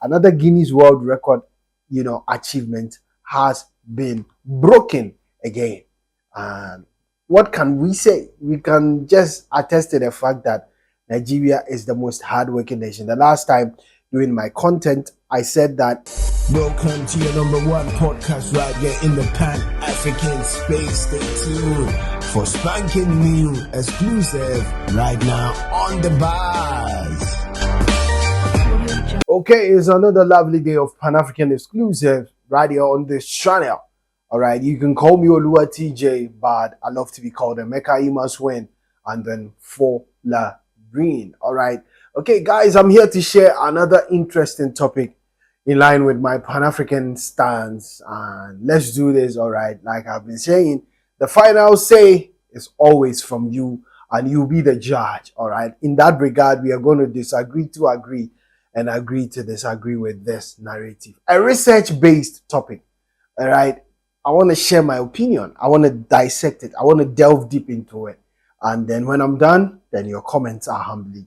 another Guinness World Record, achievement has been broken again. And what can we say? We can just attest to the fact that Nigeria is the most hardworking nation. The last time doing my content, I said that. Welcome to your number one podcast right here in the Pan-African space. Stay tuned for spanking new exclusive right now on the bars. Okay, it's another lovely day of Pan-African exclusive right here on this channel. All right, you can call me Olua TJ, but I love to be called Emeka Imaswin and then for La Green. All right, okay, guys, I'm here to share another interesting topic in line with my Pan-African stance, and let's do this. All right, like I've been saying, the final say is always from you, and you be the judge. All right, in that regard, we are going to disagree to agree and agree to disagree with this narrative, a research-based topic. All right, I want to share my opinion. I want to dissect it. I want to delve deep into it, and then when I'm done, then your comments are humbly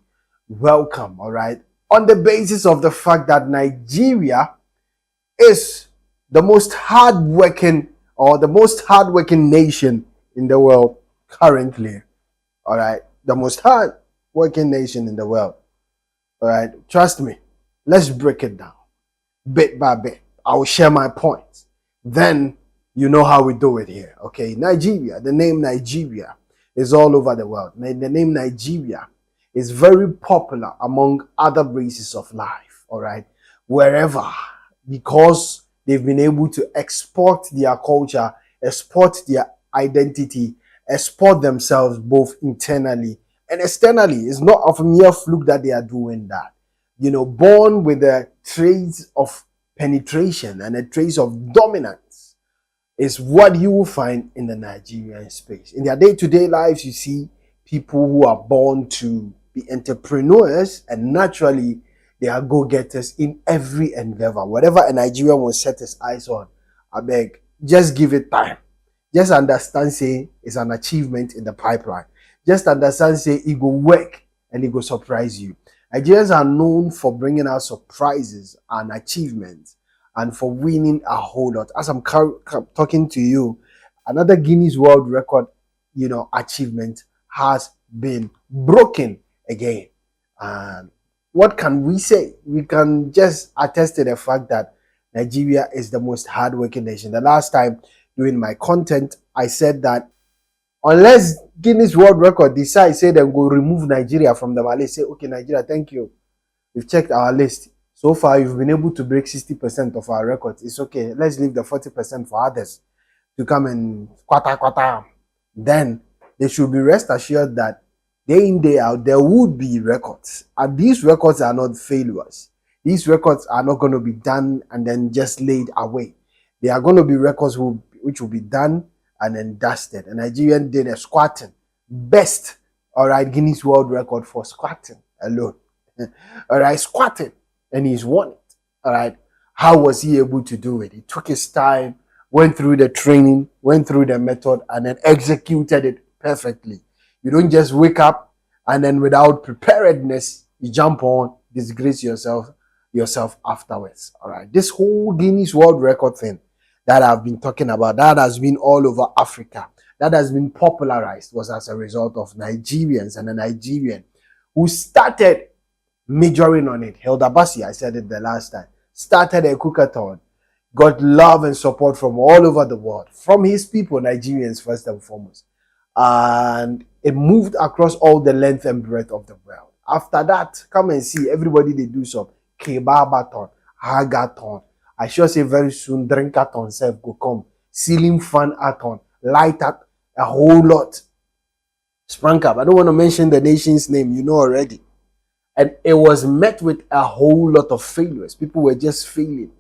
welcome. All right, on the basis of the fact that Nigeria is the most hardworking nation in the world currently. All right, the most hardworking nation in the world. All right, trust me. Let's break it down bit by bit. I will share my points. Then you know how we do it here. Okay, Nigeria. The name Nigeria is all over the world. The name Nigeria is very popular among other races of life, all right, wherever, because they've been able to export their culture, export their identity, export themselves both internally and externally. It's not of a mere fluke that they are doing that. Born with a trace of penetration and a trace of dominance is what you will find in the Nigerian space. In their day-to-day lives, you see people who are born to be entrepreneurs, and naturally they are go-getters in every endeavor. Whatever a Nigerian will set his eyes on, I beg, just give it time. Just understand, say, it's an achievement in the pipeline. Just understand, say, it will work and it will surprise you. Nigerians are known for bringing out surprises and achievements and for winning a whole lot. As I'm talking to you, another Guinness World Record, achievement has been broken again. And what can we say? We can just attest to the fact that Nigeria is the most hardworking nation. The last time doing my content, I said that unless Guinness World Record decides, say, they go remove Nigeria from the list, say, okay, Nigeria, thank you. We've checked our list. So far, you've been able to break 60% of our records. It's okay. Let's leave the 40% for others to come and quarter. Then they should be rest assured that day in, day out, there would be records. And these records are not failures. These records are not going to be done and then just laid away. They are going to be records which will be done and then dusted. And Nigerian did a squatting. Best, all right, Guinness World Record for squatting alone. All right, squatting. And he's won it. All right. How was he able to do it? He took his time, went through the training, went through the method, and then executed it perfectly. You don't just wake up and then without preparedness, you jump on, disgrace yourself afterwards. All right. This whole Guinness World Record thing that I've been talking about, that has been all over Africa, that has been popularized, was as a result of Nigerians and a Nigerian who started majoring on it. Hilda Bassi, I said it the last time, started a cookathon, got love and support from all over the world, from his people, Nigerians first and foremost. And it moved across all the length and breadth of the world. After that, come and see, everybody they do some kebabathon, hagathon. I sure say very soon drinkathon self go come, ceiling fan athon, light up a whole lot. Sprang up. I don't want to mention the nation's name, you know already. And it was met with a whole lot of failures. People were just failing.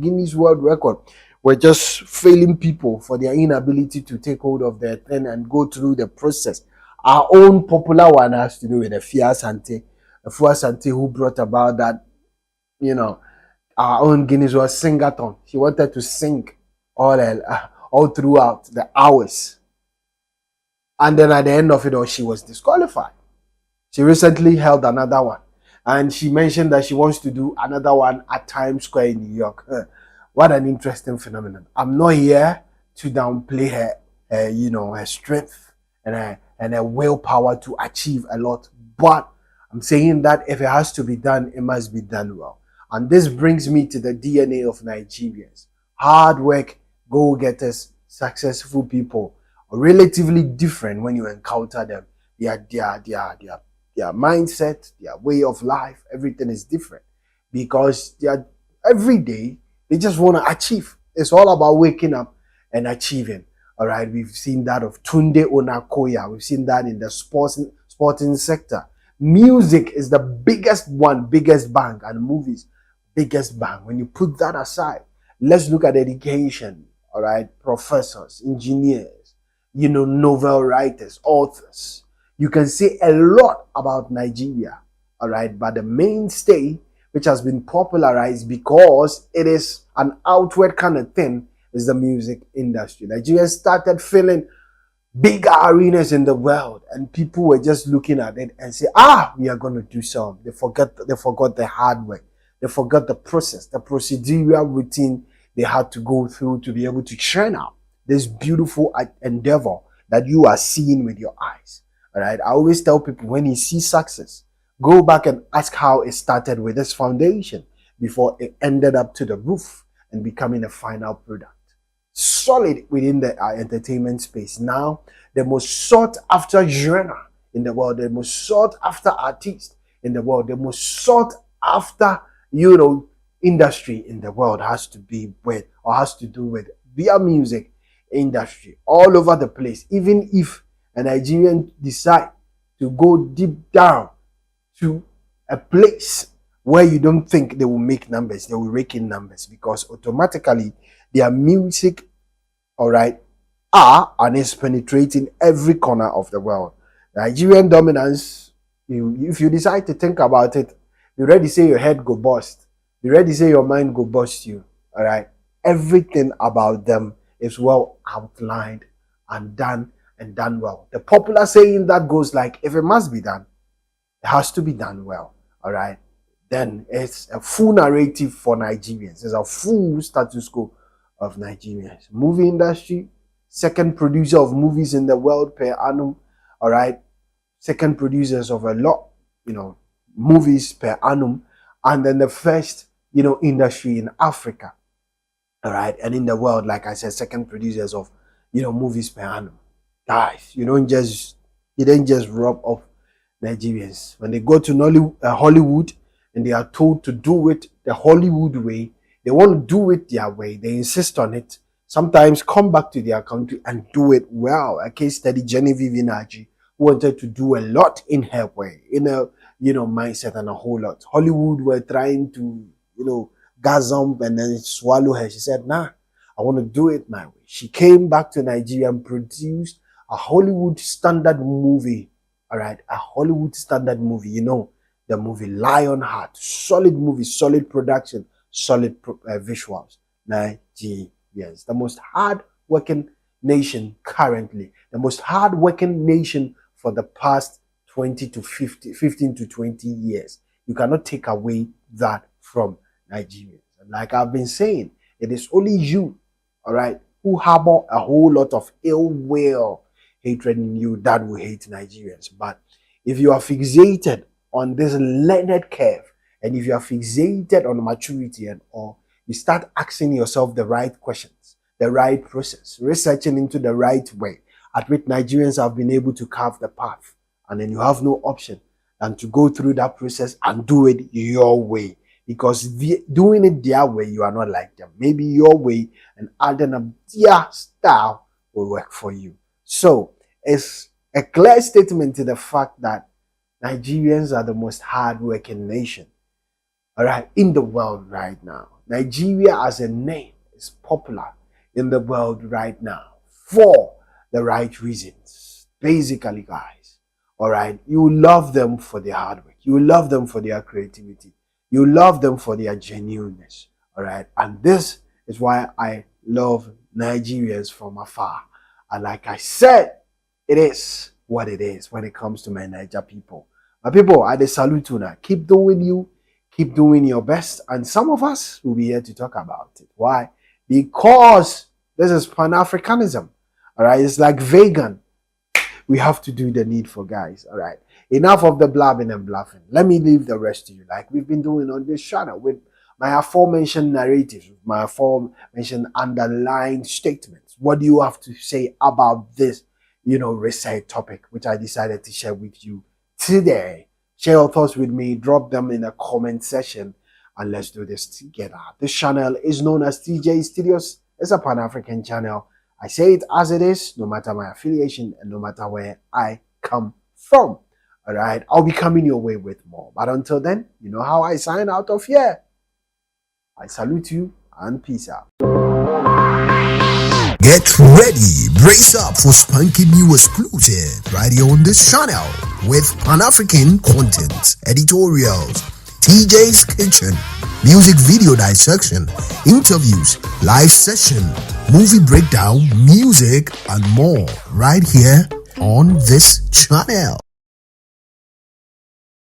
Guinness World Record were just failing people for their inability to take hold of their thing and go through the process. Our own popular one has to do with the Fuasante who brought about that, our own Guinness World Singathon. She wanted to sing all throughout the hours. And then at the end of it all, she was disqualified. She recently held another one. And she mentioned that she wants to do another one at Times Square in New York. What an interesting phenomenon. I'm not here to downplay her strength and her willpower to achieve a lot. But I'm saying that if it has to be done, it must be done well. And this brings me to the DNA of Nigerians. Hard work, go-getters, successful people are relatively different when you encounter them. Their mindset, their way of life, everything is different because they are every day they just want to achieve. It's all about waking up and achieving. All right, we've seen that of Tunde Onakoya. We've seen that in the sporting sector. Music is the biggest bang, and movies, biggest bang. When you put that aside, let's look at education. All right, professors, engineers, novel writers, authors. You can say a lot about Nigeria, all right, but the mainstay, which has been popularized because it is an outward kind of thing, is the music industry. Nigerians started filling bigger arenas in the world, and people were just looking at it and say, we are going to do some. They forgot the hard work. They forgot the process, the procedural routine they had to go through to be able to churn out this beautiful endeavor that you are seeing with your eyes. All right. I always tell people, when you see success, go back and ask how it started with this foundation before it ended up to the roof and becoming a final product. Solid within the entertainment space. Now, the most sought after genre in the world, the most sought after artist in the world, the most sought after, industry in the world has to do with their music industry all over the place. Even if a Nigerian decide to go deep down to a place where you don't think they will make numbers, they will rake in numbers, because automatically their music, all right, and is penetrating every corner of the world. Nigerian dominance, if you decide to think about it, you already say your head go bust. You already say your mind go bust you. All right. Everything about them is well outlined and done well. The popular saying that goes like, if it must be done, it has to be done well. All right. Then it's a full narrative for Nigerians. It's a full status quo of Nigerians. Movie industry, second producer of movies in the world per annum. All right. Second producers of a lot, movies per annum. And then the first, industry in Africa. All right. And in the world, like I said, second producers of, movies per annum. Guys, you didn't just rub off Nigerians. When they go to Hollywood and they are told to do it the Hollywood way, they want to do it their way. They insist on it. Sometimes come back to their country and do it well. A case study, Genevieve Inaji, who wanted to do a lot in her way, in a mindset and a whole lot. Hollywood were trying to, gasm and then swallow her. She said, nah, I want to do it my way. She came back to Nigeria and produced a Hollywood standard movie. All right, a Hollywood standard movie. The movie Lionheart. Solid movie, solid production, solid visuals. Nigerians, the most hard-working nation currently, the most hard-working nation for the past 15 to 20 years. You cannot take away that from Nigerians. And like I've been saying, it is only you, all right, who harbor a whole lot of ill will, hatred in you that will hate Nigerians. But if you are fixated on this learned curve, and if you are fixated on maturity and all, you start asking yourself the right questions, the right process, researching into the right way at which Nigerians have been able to carve the path. And then you have no option than to go through that process and do it your way. Because doing it their way, you are not like them. Maybe your way and adding up their style will work for you. So it's a clear statement to the fact that Nigerians are the most hardworking nation, all right, in the world right now. Nigeria as a name is popular in the world right now for the right reasons. Basically, guys, all right, you love them for their hard work. You love them for their creativity. You love them for their genuineness, all right? And this is why I love Nigerians from afar. And like I said, it is what it is when it comes to my Niger people, My people, I salute you now. Keep doing you, keep doing your best, and some of us will be here to talk about it. Why? Because this is Pan-Africanism. All right, it's like vegan. We have to do the needful, guys. All right, enough of the blabbing and bluffing. Let me leave the rest to you, like we've been doing on this channel with my aforementioned narratives, with my aforementioned underlying statements. What do you have to say about this, research topic, which I decided to share with you today? Share your thoughts with me. Drop them in the comment section, and let's do this together. This channel is known as TJ Studios. It's a Pan-African channel. I say it as it is, no matter my affiliation and no matter where I come from. All right, I'll be coming your way with more. But until then, you know how I sign out of here. I salute you and peace out. Get ready, brace up for spanking new exclusive right here on this channel with Pan-African content, editorials, TJ's Kitchen, music video dissection, interviews, live session, movie breakdown, music, and more right here on this channel.